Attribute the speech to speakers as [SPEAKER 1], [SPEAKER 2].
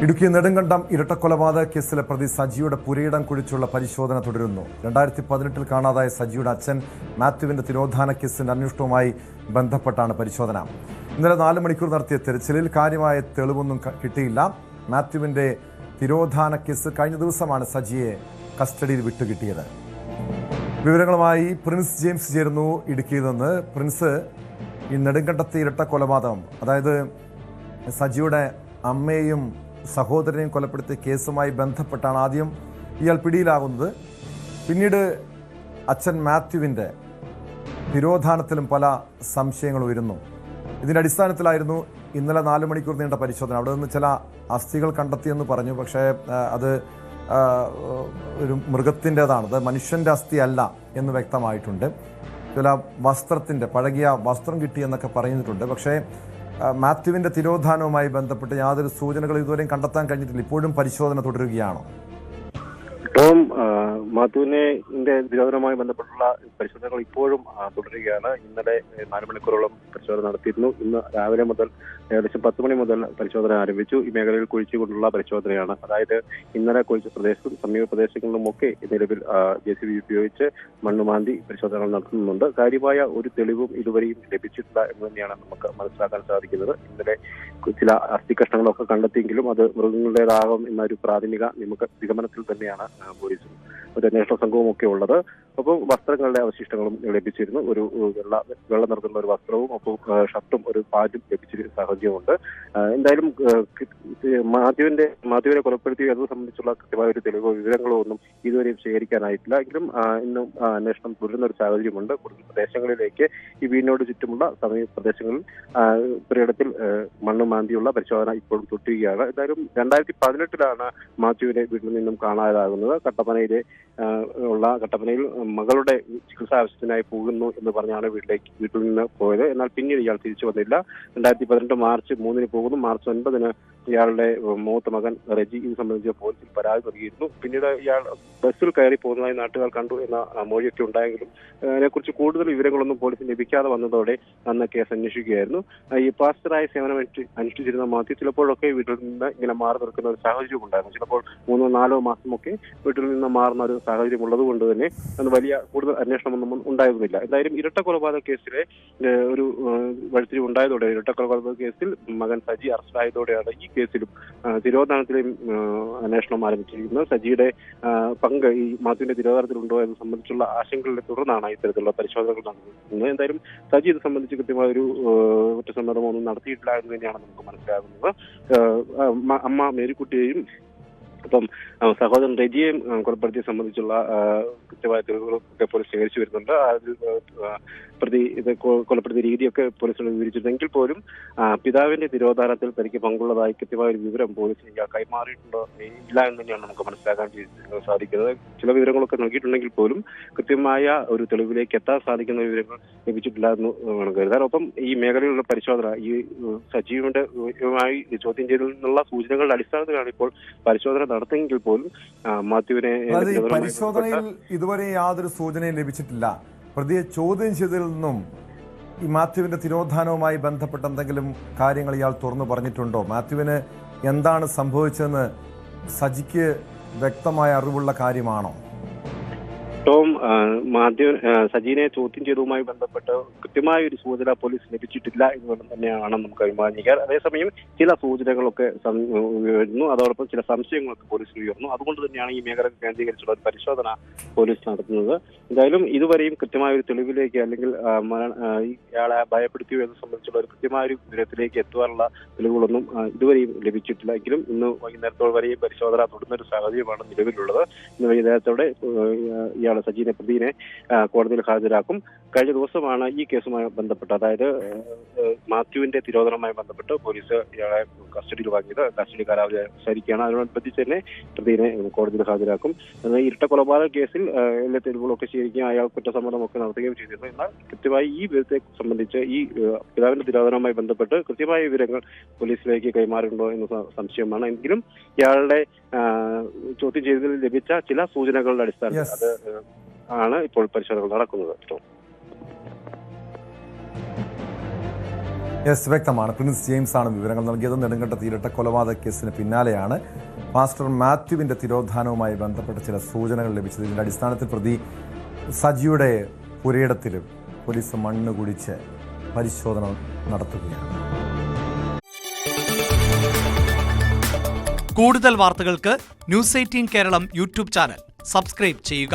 [SPEAKER 1] ഇടുക്കി നെടുങ്കണ്ടം ഇരട്ടക്കൊലപാതക കേസിലെ പ്രതി സജിയുടെ പുരയിടം കുഴിച്ചുള്ള പരിശോധന തുടരുന്നു. 2018 കാണാതായ സജിയുടെ അച്ഛൻ മാത്യുവിന്റെ തിരോധാന കേസിന്റെ അന്വേഷണവുമായി ബന്ധപ്പെട്ടാണ് പരിശോധന. ഇന്നലെ 4 മണിക്കൂർ നടത്തിയ തെരച്ചിലിൽ കാര്യമായ തെളിവൊന്നും കിട്ടിയില്ല. മാത്യുവിന്റെ തിരോധാന കേസ് കഴിഞ്ഞ ദിവസമാണ് സജിയെ കസ്റ്റഡിയിൽ വിട്ടുകിട്ടിയത്. വിവരങ്ങളുമായി പ്രിൻസ് ജെയിംസ് ചേരുന്നു ഇടുക്കിയിൽ നിന്ന്. പ്രിൻസ്, ഈ നെടുങ്കണ്ടത്തെ ഇരട്ടക്കൊലപാതകം, അതായത് സജിയുടെ അമ്മയെയും സഹോദരനെയും കൊലപ്പെടുത്തിയ കേസുമായി ബന്ധപ്പെട്ടാണ് ആദ്യം ഇയാൾ പിടിയിലാകുന്നത്. പിന്നീട് അച്ഛൻ മാത്യുവിൻ്റെ തിരോധാനത്തിലും പല സംശയങ്ങൾ ഉയരുന്നു. ഇതിൻ്റെ അടിസ്ഥാനത്തിലായിരുന്നു ഇന്നലെ 4 മണിക്കൂർ നീണ്ട പരിശോധന. അവിടെ നിന്ന് ചില അസ്ഥികൾ കണ്ടെത്തിയെന്ന് പറഞ്ഞു. പക്ഷേ അത് ഒരു മൃഗത്തിൻ്റെതാണ്, അത് മനുഷ്യൻ്റെ അസ്ഥി അല്ല എന്ന് വ്യക്തമായിട്ടുണ്ട്. ചില വസ്ത്രത്തിൻ്റെ പഴകിയ വസ്ത്രം കിട്ടിയെന്നൊക്കെ പറഞ്ഞിട്ടുണ്ട്. പക്ഷേ മാത്യുവിന്റെ തിരോധാനവുമായി ബന്ധപ്പെട്ട് യാതൊരു സൂചനകളും ഇതുവരെയും കണ്ടെത്താൻ കഴിഞ്ഞിട്ടില്ല. ഇപ്പോഴും പരിശോധന തുടരുകയാണോ?
[SPEAKER 2] ടോം, മാത്യുവിന്റെ തിരോധാനവുമായി ബന്ധപ്പെട്ടുള്ള പരിശോധനകൾ ഇപ്പോഴും തുടരുകയാണ്. ഇന്നലെ 4 മണിക്കൂറോളം പരിശോധന നടത്തിയിരുന്നു. ഇന്ന് രാവിലെ മുതൽ ഏകദേശം 10 മണി മുതൽ പരിശോധന ആരംഭിച്ചു. ഈ മേഖലയിൽ കുഴിച്ചുകൊണ്ടുള്ള പരിശോധനയാണ്. അതായത് ഇന്നലെ കുഴിച്ച പ്രദേശത്തും സമീപ പ്രദേശങ്ങളിലുമൊക്കെ നിലവിൽ JCB ഉപയോഗിച്ച് മണ്ണുമാന്തി പരിശോധനകൾ നടത്തുന്നുണ്ട്. കാര്യമായ ഒരു തെളിവും ഇതുവരെയും ലഭിച്ചിട്ടില്ല എന്ന് തന്നെയാണ് നമുക്ക് മനസ്സിലാക്കാൻ സാധിക്കുന്നത്. ഇന്നലെ ചില അസ്ഥി കഷ്ണങ്ങളൊക്കെ കണ്ടെത്തിയെങ്കിലും അത് മൃഗങ്ങളുടേതാകും എന്നൊരു പ്രാഥമിക നിഗമനത്തിൽ തന്നെയാണ് പോലീസും ഒരു അന്വേഷണ സംഘവും ഒക്കെ ഉള്ളത്. ഒപ്പം വസ്ത്രങ്ങളുടെ അവശിഷ്ടങ്ങളും ലഭിച്ചിരുന്നു. ഒരു വെള്ള നിറത്തിലുള്ള ഒരു വസ്ത്രവും ഒപ്പം ഷർട്ടും ഒരു പാന്റും ലഭിച്ചിരുന്ന സാഹചര്യമുണ്ട്. എന്തായാലും മാത്യുവിനെ കൊലപ്പെടുത്തിയ അത് സംബന്ധിച്ചുള്ള കൃത്യമായ ഒരു തെളിവോ വിവരങ്ങളോ ഒന്നും ഇതുവരെയും ശേഖരിക്കാനായിട്ടില്ല. എങ്കിലും ഇന്നും അന്വേഷണം തുടരുന്ന ഒരു സാഹചര്യമുണ്ട്. കൂടുതൽ പ്രദേശങ്ങളിലേക്ക് ഈ വീടിനോട് ചുറ്റുമുള്ള സമീപ പ്രദേശങ്ങളിൽ പുരയിടത്തിൽ മണ്ണുമാന്തിയുള്ള പരിശോധന ഇപ്പോഴും തുടരുകയാണ്. എന്തായാലും 2018 മാത്യുവിനെ വീട്ടിൽ നിന്നും കാണാതാകുന്നത്. കട്ടപ്പനയിൽ മകളുടെ ചികിത്സാ ആവശ്യത്തിനായി പോകുന്നു എന്ന് പറഞ്ഞാണ് വീട്ടിൽ നിന്ന് പോയത്. എന്നാൽ പിന്നീട് ഇയാൾ തിരിച്ചു വന്നില്ല. 2018 മാർച്ച് 3 പോകുന്നു. മാർച്ച് 9 ഇയാളുടെ മൂത്ത മകൻ റെജി ഇത് സംബന്ധിച്ച് പോലീസിൽ പരാതി നൽകിയിരുന്നു. പിന്നീട് ഇയാൾ ബസ്സിൽ കയറി പോകുന്നതായി നാട്ടുകാർ കണ്ടു എന്ന മൊഴിയൊക്കെ ഉണ്ടായെങ്കിലും അതിനെക്കുറിച്ച് കൂടുതൽ വിവരങ്ങളൊന്നും പോലീസിന് ലഭിക്കാതെ വന്നതോടെ അന്ന് കേസ് അന്വേഷിക്കുകയായിരുന്നു. ഈ പാസ്റ്ററായ സേവനം അനുഷ്ഠിച്ചിരുന്ന മാത്യു ചിലപ്പോഴൊക്കെ വീട്ടിൽ നിന്ന് ഇങ്ങനെ മാറി നിൽക്കുന്ന ഒരു സാഹചര്യം ഉണ്ടായിരുന്നു. ചിലപ്പോൾ 3-4 മാസമൊക്കെ വീട്ടിൽ നിന്ന് മാറുന്ന ഒരു സാഹചര്യം ഉള്ളത് കൊണ്ട് തന്നെ അന്ന് വലിയ കൂടുതൽ അന്വേഷണമൊന്നും ഉണ്ടായിരുന്നില്ല. എന്തായാലും ഇരട്ട കൊലപാതക കേസിലെ ഒരു വഴിത്തിരിവ് ഉണ്ടായതോടെ ഇരട്ടക്കൊലപാതക കേസിൽ മകൻ സജി അറസ്റ്റിലായതോടെയാണ് ഈ കേസിലും തിരോധാനത്തിലെയും അന്വേഷണം ആരംഭിച്ചിരിക്കുന്നത്. സജിയുടെ പങ്ക് ഈ മാത്യുവിന്റെ തിരോധാനത്തിലുണ്ടോ എന്ന് സംബന്ധിച്ചുള്ള ആശങ്കകളെ തുടർന്നാണ് ഇത്തരത്തിലുള്ള പരിശോധനകൾ നടത്തുന്നത്. എന്തായാലും സജി ഇത് സംബന്ധിച്ച് കൃത്യമായ ഒരു കുറ്റസമ്മതമൊന്നും നടത്തിയിട്ടില്ല എന്ന് തന്നെയാണ് നമുക്ക് മനസ്സിലാകുന്നത്. അമ്മ മേരിക്കുട്ടിയെയും അപ്പം സഹോദരൻ റെജിയെയും കൊലപ്പെടുത്തിയെ സംബന്ധിച്ചുള്ള കൃത്യമായ തെളിവുകളൊക്കെ പോലീസ് ശേഖരിച്ചു വരുന്നുണ്ട്. പ്രതി ഇത് കൊലപ്പെടുത്തിയ രീതിയൊക്കെ പോലീസിനോട് വിവരിച്ചിരുന്നെങ്കിൽ പോലും പിതാവിന്റെ തിരോധാനത്തിൽ തനിക്ക് പങ്കുള്ളതായി കൃത്യമായ ഒരു വിവരം പോലീസിന് കൈമാറിയിട്ടുണ്ടോ ഇല്ല എന്ന് തന്നെയാണ് നമുക്ക് മനസ്സിലാക്കാൻ സാധിക്കുന്നത്. ചില വിവരങ്ങളൊക്കെ നൽകിയിട്ടുണ്ടെങ്കിൽ പോലും കൃത്യമായ ഒരു തെളിവിലേക്ക് എത്താൻ സാധിക്കുന്ന വിവരങ്ങൾ ലഭിച്ചിട്ടില്ല എന്ന് വേണം കരുതാൻ. ഒപ്പം ഈ മേഖലയിലുള്ള പരിശോധന ഈ സജീവമായി ചോദ്യം ചെയ്തതിനുള്ള സൂചനകളുടെ അടിസ്ഥാനത്തിലാണ് ഇപ്പോൾ പരിശോധന നടത്തിയെങ്കിൽ പോലും മാത്യുവിനെ
[SPEAKER 1] പരിശോധനയിൽ ഇതുവരെ യാതൊരു സൂചനയും ലഭിച്ചിട്ടില്ല. പ്രതിയെ ചോദ്യം ചെയ്തതിൽ നിന്നും ഈ മാത്യുവിന്റെ തിരോധാനവുമായി ബന്ധപ്പെട്ട എന്തെങ്കിലും കാര്യങ്ങൾ ഇയാൾ തുറന്നു പറഞ്ഞിട്ടുണ്ടോ? മാത്യുവിന് എന്താണ് സംഭവിച്ചതെന്ന് സജിക്ക് വ്യക്തമായ അറിവുള്ള കാര്യമാണോ?
[SPEAKER 2] ടോം, സജീനെ ചോദ്യം ചെയ്തതുമായി ബന്ധപ്പെട്ട് കൃത്യമായ ഒരു സൂചന പോലീസ് ലഭിച്ചിട്ടില്ല എന്നുള്ളത് തന്നെയാണ് നമുക്ക് അനുമാനിക്കാൻ. അതേസമയം ചില സൂചനകളൊക്കെ വരുന്നു, അതോടൊപ്പം ചില സംശയങ്ങളൊക്കെ പോലീസിൽ ഉയർന്നു. അതുകൊണ്ട് തന്നെയാണ് ഈ മേഖല കേന്ദ്രീകരിച്ചുള്ള ഒരു പരിശോധന പോലീസ് നടത്തുന്നത്. എന്തായാലും ഇതുവരെയും കൃത്യമായ ഒരു തെളിവിലേക്ക് അല്ലെങ്കിൽ ഇയാളെ ഭയപ്പെടുത്തിയോ എന്ന് സംബന്ധിച്ചുള്ള ഒരു കൃത്യമായ ഒരു വിവരത്തിലേക്ക് എത്തുവാനുള്ള തെളിവുകളൊന്നും ഇതുവരെയും ലഭിച്ചിട്ടില്ല. എങ്കിലും ഇന്ന് വൈകുന്നേരത്തോടെ വരെയും പരിശോധന തുടരുന്ന ഒരു സാഹചര്യമാണ് നിലവിലുള്ളത്. ഇന്ന് വൈകുന്നേരത്തോടെ സജീനെ പ്രതിനെ കോടതിയിൽ ഹാജരാക്കും. കഴിഞ്ഞ ദിവസമാണ് ഈ കേസുമായി ബന്ധപ്പെട്ട്, അതായത് മാത്യുവിന്റെ തിരോധനവുമായി ബന്ധപ്പെട്ട് പോലീസ് ഇയാളെ കസ്റ്റഡിയിൽ വാങ്ങിയത്. കസ്റ്റഡി കാലാവധി അവസാനിക്കുകയാണ്. അതിനോടനുബന്ധിച്ച് തന്നെ പ്രതിനെ കോടതിയിൽ ഹാജരാക്കും. ഇരട്ട കൊലപാതക കേസിൽ എല്ലാ തെളിവുകളൊക്കെ ശേഖരിക്കുകയും അയാൾ കുറ്റസമ്മതമൊക്കെ നടത്തുകയും ചെയ്തിരുന്നു. എന്നാൽ കൃത്യമായി ഈ വിവരത്തെ സംബന്ധിച്ച് ഈ പിതാവിന്റെ തിരോധനവുമായി ബന്ധപ്പെട്ട് കൃത്യമായ വിവരങ്ങൾ പോലീസിലേക്ക് കൈമാറുന്നുണ്ടോ എന്ന സംശയമാണ്. എങ്കിലും ഇയാളുടെ ചോദ്യം ചെയ്തതിൽ ലഭിച്ച ചില സൂചനകളുടെ അടിസ്ഥാനത്തിൽ അത് ആണ് ഇപ്പോൾ പരിശോധനകൾ നടക്കുന്നത്.
[SPEAKER 1] യെസ്, വ്യക്തമാണ്. പ്രിൻസ് ജെയിംസ് ആണ് വിവരങ്ങൾ നൽകിയത്. നെടുങ്കണ്ടത്ത് ഇരട്ട കൊലപാതക കേസിന് പിന്നാലെയാണ് പാസ്റ്റർ മാത്യുവിന്റെ തിരോധാനവുമായി ബന്ധപ്പെട്ട ചില സൂചനകൾ ലഭിച്ചത്. ഇതിന്റെ അടിസ്ഥാനത്തിൽ പ്രതി സജിയുടെ പുരയിടത്തിൽ പോലീസ് മണ്ണ് കുഴിച്ച് പരിശോധന നടത്തുകയാണ്.
[SPEAKER 3] കൂടുതൽ വാർത്തകൾക്ക് news 18 Keralam YouTube channel subscribe ചെയ്യുക.